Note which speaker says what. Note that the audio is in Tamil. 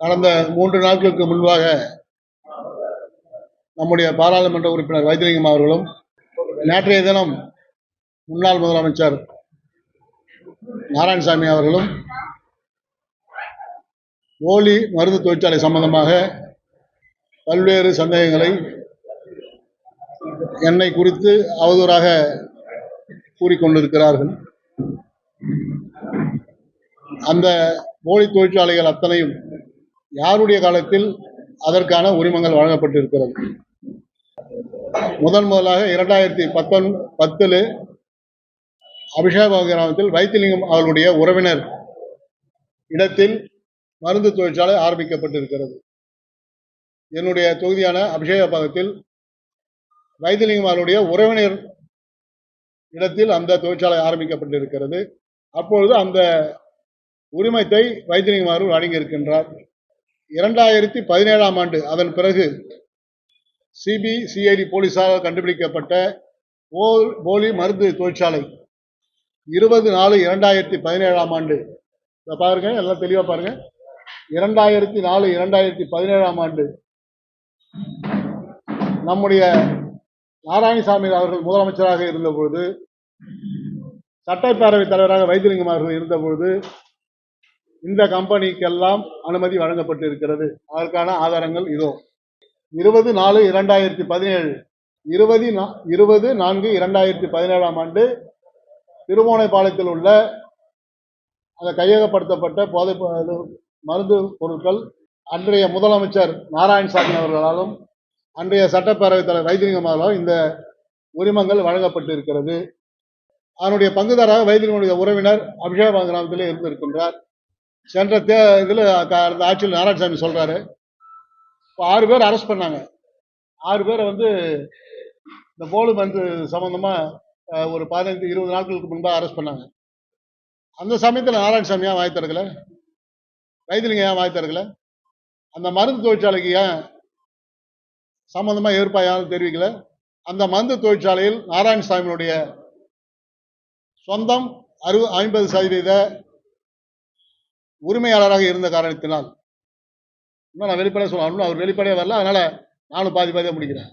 Speaker 1: கடந்த 3 நாட்களுக்கு முன்பாக நம்முடைய பாராளுமன்ற உறுப்பினர் வைத்திலிங்கம் அவர்களும், நேற்றைய தினம் முன்னாள் முதலமைச்சர் நாராயணசாமி அவர்களும் போலி மருந்து தொழிற்சாலை சம்பந்தமாக பல்வேறு சந்தேகங்களை என்னை குறித்து அவதூறாக கூறிக்கொண்டிருக்கிறார்கள். அந்த போலி தொழிற்சாலைகள் அத்தனையும் யாருடைய காலத்தில் அதற்கான உரிமங்கள் வழங்கப்பட்டிருக்கிறது? முதலாக 2010 அபிஷேகம் கிராமத்தில் வைத்திலிங்கம் அவர்களுடைய உறவினர் இடத்தில் மருந்து தொழிற்சாலை ஆரம்பிக்கப்பட்டிருக்கிறது. என்னுடைய தொகுதியான அபிஷேகத்தில் வைத்திலிங்கம் அவருடைய உறவினர் இடத்தில் அந்த தொழிற்சாலை ஆரம்பிக்கப்பட்டிருக்கிறது. அப்பொழுது அந்த உரிமத்தை வைத்திலிங்கம் அவர்கள் வழங்கியிருக்கின்றார். 2017 ஆண்டு அதன் பிறகு சிபிசிஐடி போலீசாரால் கண்டுபிடிக்கப்பட்ட போலி மருந்து தொழிற்சாலை 20/4/2017 ஆண்டு பாருங்க, எல்லாம் தெளிவா பாருங்க. 2004/2017 ஆண்டு நம்முடைய நாராயணசாமி அவர்கள் முதலமைச்சராக இருந்தபொழுது, சட்டப்பேரவைத் தலைவராக வைத்திலிங்கம் அவர்கள் இருந்தபொழுது இந்த கம்பெனிக்கெல்லாம் அனுமதி வழங்கப்பட்டிருக்கிறது. அதற்கான ஆதாரங்கள் இதோ. 20/4/2017 20/4/2017 ஆண்டு திருமோனைப்பாளையத்தில் உள்ள அந்த கையகப்படுத்தப்பட்ட போதை மருந்து பொருட்கள் அன்றைய முதலமைச்சர் நாராயணசாமி அவர்களாலும் அன்றைய சட்டப்பேரவைத் தலைவர் வைத்திலிங்கம் அவர்களாலும் இந்த உரிமங்கள் வழங்கப்பட்டிருக்கிறது. அதனுடைய பங்குதாராக வைத்திலிங்கமுடைய உறவினர் அபிஷேகம் கிராமத்திலே இருந்திருக்கின்றார். சென்ற இதில் அந்த ஆட்சியில் நாராயணசாமி சொல்றாரு, 6 பேர் அரெஸ்ட் பண்ணாங்க. 6 பேரை இந்த போலி மருந்து சம்பந்தமா ஒரு 15-20 நாட்களுக்கு முன்பாக அரெஸ்ட் பண்ணாங்க. அந்த சமயத்தில் நாராயணசாமி ஏன் வாய் திறக்கல? வைத்திலிங்கம் ஏன் வாய் திறக்கல? அந்த மருந்து தொழிற்சாலைக்கு ஏன் சம்பந்தமா எதிர்ப்பாயாலும் தெரிவிக்கல? அந்த மருந்து தொழிற்சாலையில் நாராயணசாமியுடைய சொந்தம் 50% உரிமையாளராக இருந்த காரணத்தினால், இன்னும் நான் வெளிப்படையாக சொல்லணும், அவர் வெளிப்படையாக வரல, அதனால நானும் பாதியாக முடிக்கிறேன்.